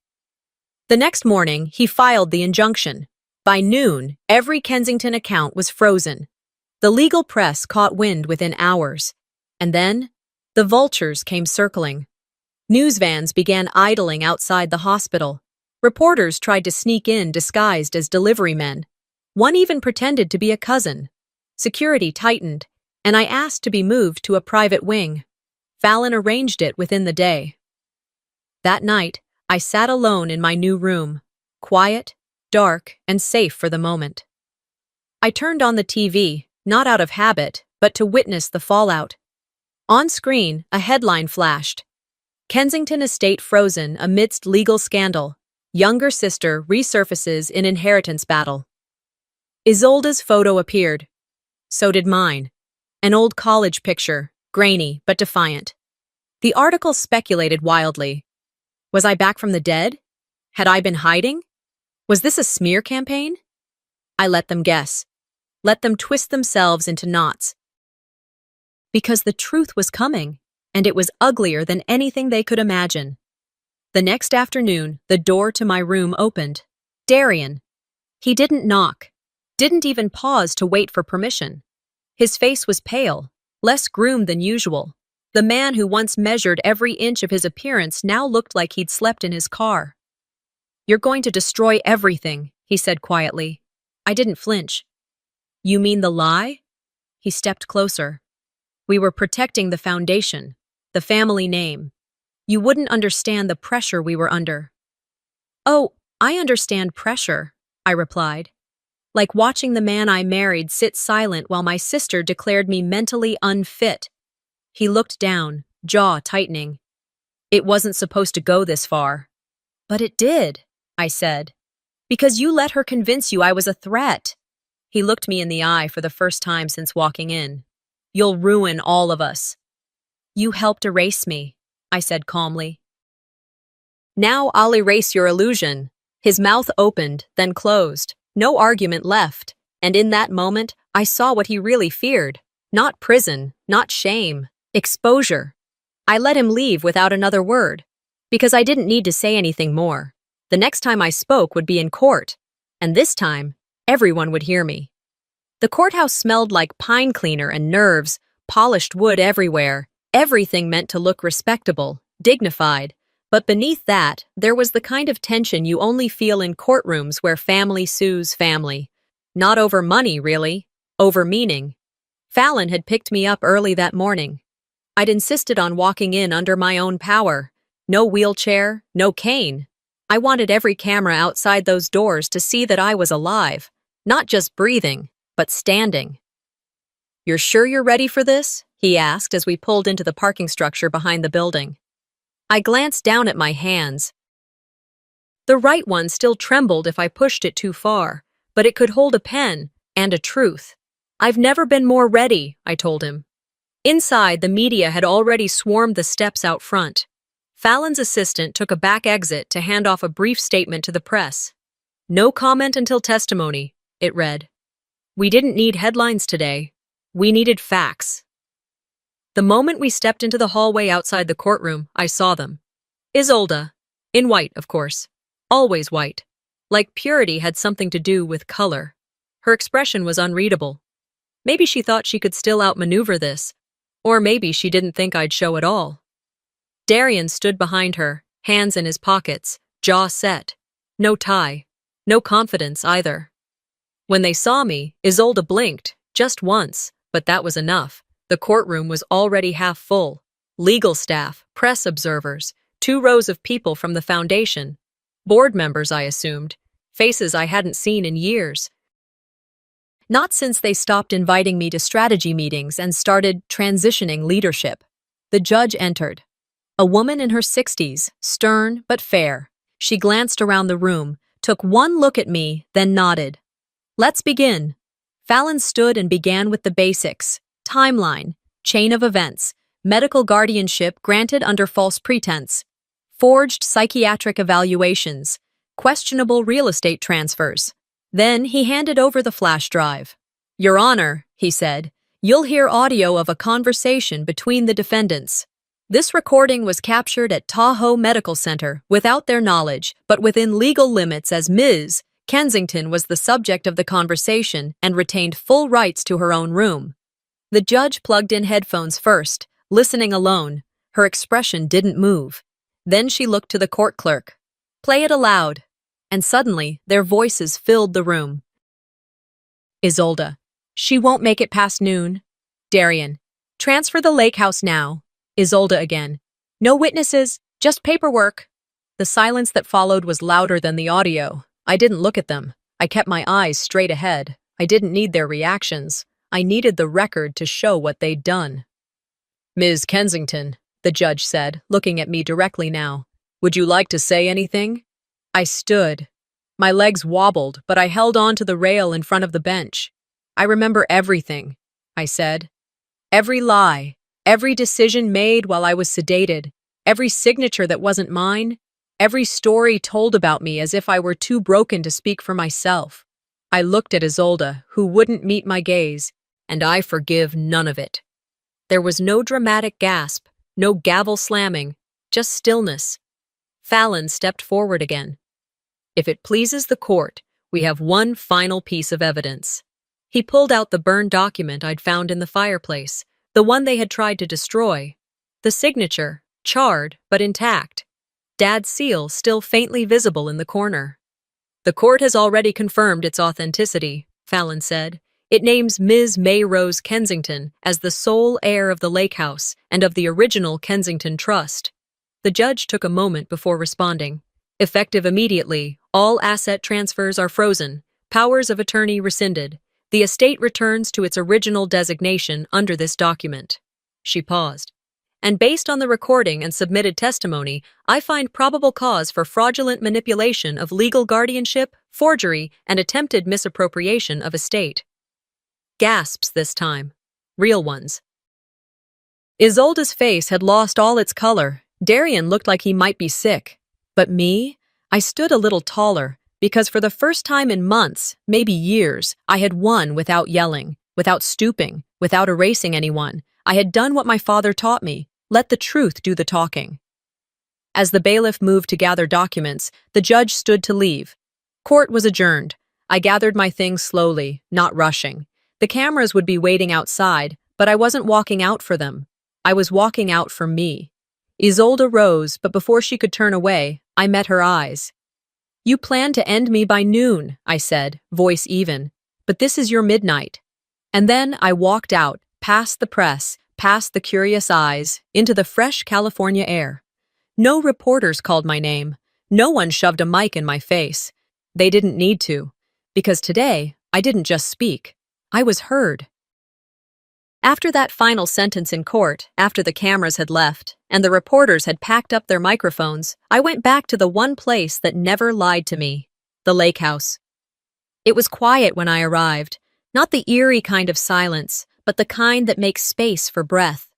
The next morning, he filed the injunction. By noon, every Kensington account was frozen. The legal press caught wind within hours. And then, the vultures came circling. News vans began idling outside the hospital. Reporters tried to sneak in disguised as delivery men. One even pretended to be a cousin. Security tightened, and I asked to be moved to a private wing. Fallon arranged it within the day. That night, I sat alone in my new room, quiet, dark, and safe for the moment. I turned on the TV, not out of habit, but to witness the fallout. On screen, a headline flashed. Kensington estate frozen amidst legal scandal. Younger sister resurfaces in inheritance battle. Isolde's photo appeared. So did mine. An old college picture, grainy but defiant. The article speculated wildly. Was I back from the dead? Had I been hiding? Was this a smear campaign? I let them guess. Let them twist themselves into knots. Because the truth was coming, and it was uglier than anything they could imagine. The next afternoon, the door to my room opened. Darian. He didn't knock, didn't even pause to wait for permission. His face was pale, less groomed than usual. The man who once measured every inch of his appearance now looked like he'd slept in his car. You're going to destroy everything, he said quietly. I didn't flinch. You mean the lie? He stepped closer. We were protecting the foundation, the family name. You wouldn't understand the pressure we were under. Oh, I understand pressure, I replied. Like watching the man I married sit silent while my sister declared me mentally unfit. He looked down, jaw tightening. It wasn't supposed to go this far. But it did, I said. Because you let her convince you I was a threat. He looked me in the eye for the first time since walking in. You'll ruin all of us. You helped erase me, I said calmly. Now I'll erase your illusion. His mouth opened, then closed. No argument left. And in that moment, I saw what he really feared. Not prison, not shame. Exposure. I let him leave without another word, because I didn't need to say anything more. The next time I spoke would be in court, and this time, everyone would hear me. The courthouse smelled like pine cleaner and nerves, polished wood everywhere, everything meant to look respectable, dignified. But beneath that, there was the kind of tension you only feel in courtrooms where family sues family. Not over money, really, over meaning. Fallon had picked me up early that morning. I'd insisted on walking in under my own power. No wheelchair, no cane. I wanted every camera outside those doors to see that I was alive, not just breathing, but standing. You're sure you're ready for this? He asked as we pulled into the parking structure behind the building. I glanced down at my hands. The right one still trembled if I pushed it too far, but it could hold a pen and a truth. "I've never been more ready," I told him. Inside, the media had already swarmed the steps out front. Fallon's assistant took a back exit to hand off a brief statement to the press. "No comment until testimony," it read. We didn't need headlines today. We needed facts. The moment we stepped into the hallway outside the courtroom, I saw them. Isolde. In white, of course. Always white. Like purity had something to do with color. Her expression was unreadable. Maybe she thought she could still outmaneuver this. Or maybe she didn't think I'd show at all. Darian stood behind her, hands in his pockets, jaw set. No tie. No confidence either. When they saw me, Isolde blinked, just once, but that was enough. The courtroom was already half full. Legal staff, press observers, 2 rows of people from the foundation. Board members, I assumed. Faces I hadn't seen in years. Not since they stopped inviting me to strategy meetings and started transitioning leadership. The judge entered. A woman in her 60s, stern but fair. She glanced around the room, took one look at me, then nodded. "Let's begin." Fallon stood and began with the basics. Timeline, chain of events, medical guardianship granted under false pretense, forged psychiatric evaluations, questionable real estate transfers. Then he handed over the flash drive. "Your Honor," he said, "you'll hear audio of a conversation between the defendants. This recording was captured at Tahoe Medical Center without their knowledge, but within legal limits as Ms. Kensington was the subject of the conversation and retained full rights to her own room." The judge plugged in headphones first, listening alone. Her expression didn't move. Then she looked to the court clerk. "Play it aloud." And suddenly, their voices filled the room. Isolde. "She won't make it past noon." Darian. "Transfer the lake house now." Isolde again. "No witnesses, just paperwork." The silence that followed was louder than the audio. I didn't look at them. I kept my eyes straight ahead. I didn't need their reactions. I needed the record to show what they'd done. "Ms. Kensington," the judge said, looking at me directly now, "would you like to say anything?" I stood. My legs wobbled, but I held on to the rail in front of the bench. "I remember everything," I said. "Every lie, every decision made while I was sedated, every signature that wasn't mine, every story told about me as if I were too broken to speak for myself." I looked at Isolde, who wouldn't meet my gaze, and I forgive none of it. There was no dramatic gasp, no gavel slamming, just stillness. Fallon stepped forward again. "If it pleases the court, we have one final piece of evidence." He pulled out the burned document I'd found in the fireplace, the one they had tried to destroy. The signature, charred but intact. Dad's seal still faintly visible in the corner. "The court has already confirmed its authenticity," Fallon said. "It names Ms. May Rose Kensington as the sole heir of the lake house and of the original Kensington Trust." The judge took a moment before responding. "Effective immediately, all asset transfers are frozen, powers of attorney rescinded. The estate returns to its original designation under this document." She paused. "And based on the recording and submitted testimony, I find probable cause for fraudulent manipulation of legal guardianship, forgery, and attempted misappropriation of estate." Gasps this time. Real ones. Isolde's face had lost all its color. Darian looked like he might be sick. But me? I stood a little taller, because for the first time in months, maybe years, I had won without yelling, without stooping, without erasing anyone. I had done what my father taught me. Let the truth do the talking. As the bailiff moved to gather documents, the judge stood to leave. Court was adjourned. I gathered my things slowly, not rushing. The cameras would be waiting outside, but I wasn't walking out for them. I was walking out for me. Isolde rose, but before she could turn away, I met her eyes. "You plan to end me by noon," I said, voice even. "But this is your midnight." And then I walked out, past the press, past the curious eyes, into the fresh California air. No reporters called my name. No one shoved a mic in my face. They didn't need to, because today I didn't just speak. I was heard. After that final sentence in court, after the cameras had left, and the reporters had packed up their microphones, I went back to the one place that never lied to me, the lake house. It was quiet when I arrived, not the eerie kind of silence, but the kind that makes space for breath.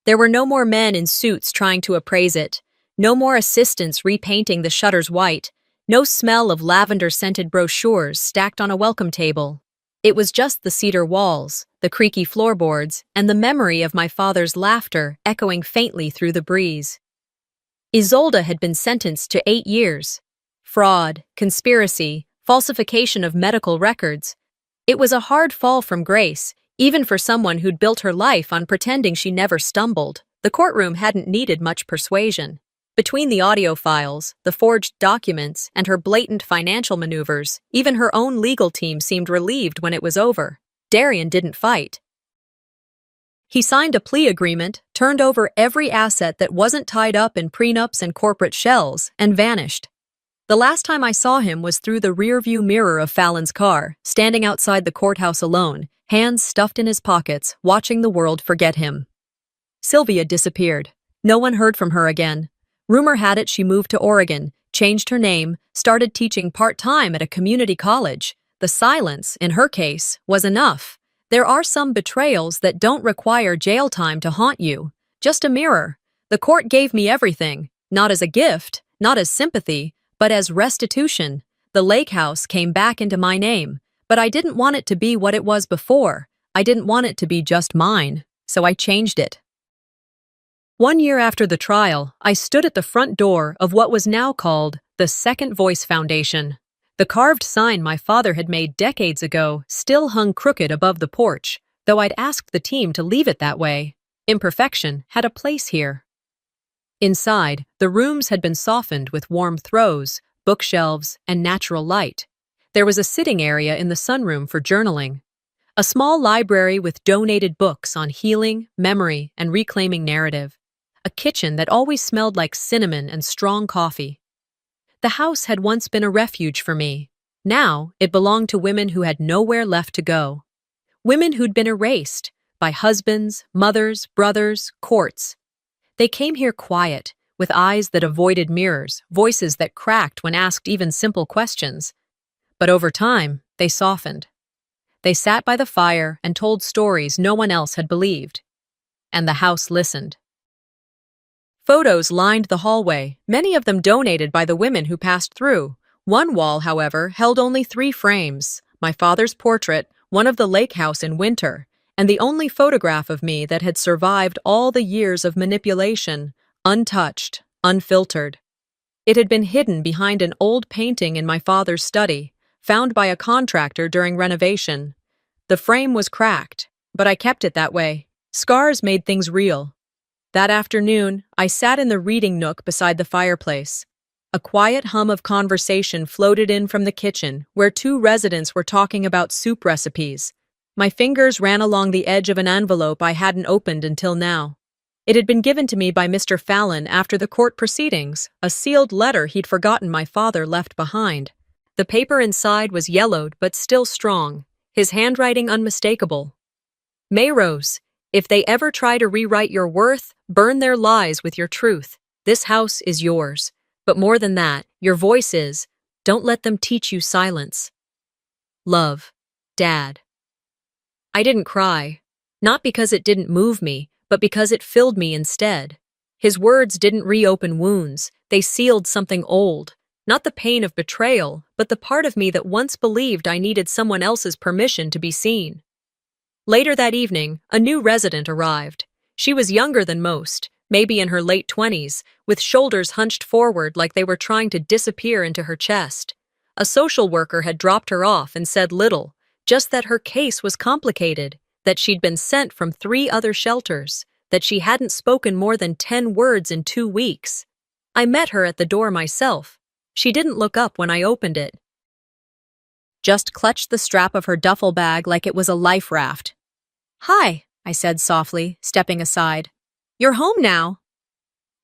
There were no more men in suits trying to appraise it, no more assistants repainting the shutters white, no smell of lavender-scented brochures stacked on a welcome table. It was just the cedar walls, the creaky floorboards, and the memory of my father's laughter echoing faintly through the breeze. Isolde had been sentenced to 8 years. Fraud, conspiracy, falsification of medical records. It was a hard fall from grace, even for someone who'd built her life on pretending she never stumbled. The courtroom hadn't needed much persuasion. Between the audio files, the forged documents, and her blatant financial maneuvers, even her own legal team seemed relieved when it was over. Darian didn't fight. He signed a plea agreement, turned over every asset that wasn't tied up in prenups and corporate shells, and vanished. The last time I saw him was through the rearview mirror of Fallon's car, standing outside the courthouse alone, hands stuffed in his pockets, watching the world forget him. Sylvia disappeared. No one heard from her again. Rumor had it she moved to Oregon, changed her name, started teaching part-time at a community college. The silence, in her case, was enough. There are some betrayals that don't require jail time to haunt you. Just a mirror. The court gave me everything, not as a gift, not as sympathy, but as restitution. The lake house came back into my name, but I didn't want it to be what it was before. I didn't want it to be just mine, so I changed it. 1 year after the trial, I stood at the front door of what was now called the Second Voice Foundation. The carved sign my father had made decades ago still hung crooked above the porch, though I'd asked the team to leave it that way. Imperfection had a place here. Inside, the rooms had been softened with warm throws, bookshelves, and natural light. There was a sitting area in the sunroom for journaling. A small library with donated books on healing, memory, and reclaiming narrative. A kitchen that always smelled like cinnamon and strong coffee. The house had once been a refuge for me. Now, it belonged to women who had nowhere left to go. Women who'd been erased by husbands, mothers, brothers, courts. They came here quiet, with eyes that avoided mirrors, voices that cracked when asked even simple questions. But over time, they softened. They sat by the fire and told stories no one else had believed. And the house listened. Photos lined the hallway, many of them donated by the women who passed through. One wall, however, held only 3 frames: my father's portrait, one of the lake house in winter, and the only photograph of me that had survived all the years of manipulation, untouched, unfiltered. It had been hidden behind an old painting in my father's study, found by a contractor during renovation. The frame was cracked, but I kept it that way. Scars made things real. That afternoon, I sat in the reading nook beside the fireplace. A quiet hum of conversation floated in from the kitchen, where 2 residents were talking about soup recipes. My fingers ran along the edge of an envelope I hadn't opened until now. It had been given to me by Mr. Fallon after the court proceedings, a sealed letter he'd forgotten my father left behind. The paper inside was yellowed but still strong, his handwriting unmistakable. Mayrose, if they ever try to rewrite your worth, burn their lies with your truth. This house is yours. But more than that, your voice is. Don't let them teach you silence. Love, Dad. I didn't cry. Not because it didn't move me, but because it filled me instead. His words didn't reopen wounds. They sealed something old. Not the pain of betrayal, but the part of me that once believed I needed someone else's permission to be seen. Later that evening, a new resident arrived. She was younger than most, maybe in her late 20s, with shoulders hunched forward like they were trying to disappear into her chest. A social worker had dropped her off and said little, just that her case was complicated, that she'd been sent from 3 other shelters, that she hadn't spoken more than 10 words in 2 weeks. I met her at the door myself. She didn't look up when I opened it. Just clutched the strap of her duffel bag like it was a life raft. "Hi," I said softly, stepping aside. "You're home now."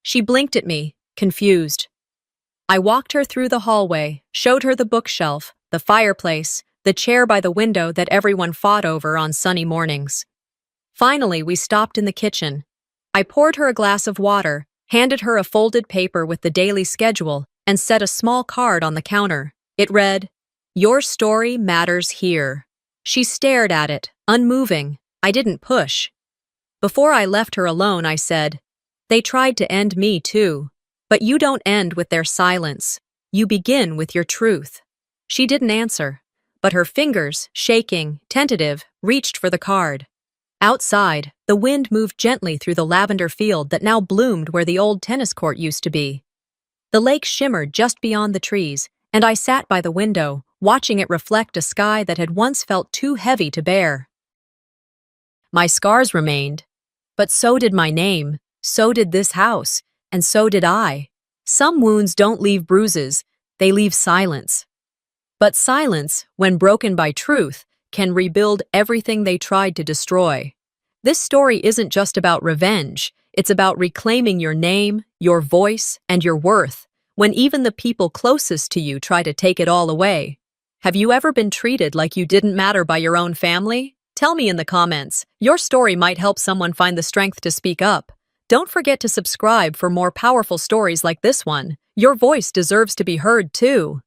She blinked at me, confused. I walked her through the hallway, showed her the bookshelf, the fireplace, the chair by the window that everyone fought over on sunny mornings. Finally, we stopped in the kitchen. I poured her a glass of water, handed her a folded paper with the daily schedule, and set a small card on the counter. It read, Your story matters here. She stared at it, unmoving. I didn't push. Before I left her alone, I said, "They tried to end me too. But you don't end with their silence. You begin with your truth." She didn't answer, but her fingers, shaking, tentative, reached for the card. Outside, the wind moved gently through the lavender field that now bloomed where the old tennis court used to be. The lake shimmered just beyond the trees, and I sat by the window, watching it reflect a sky that had once felt too heavy to bear. My scars remained, but so did my name, so did this house, and so did I. Some wounds don't leave bruises, they leave silence. But silence, when broken by truth, can rebuild everything they tried to destroy. This story isn't just about revenge, it's about reclaiming your name, your voice, and your worth, when even the people closest to you try to take it all away. Have you ever been treated like you didn't matter by your own family? Tell me in the comments. Your story might help someone find the strength to speak up. Don't forget to subscribe for more powerful stories like this one. Your voice deserves to be heard too.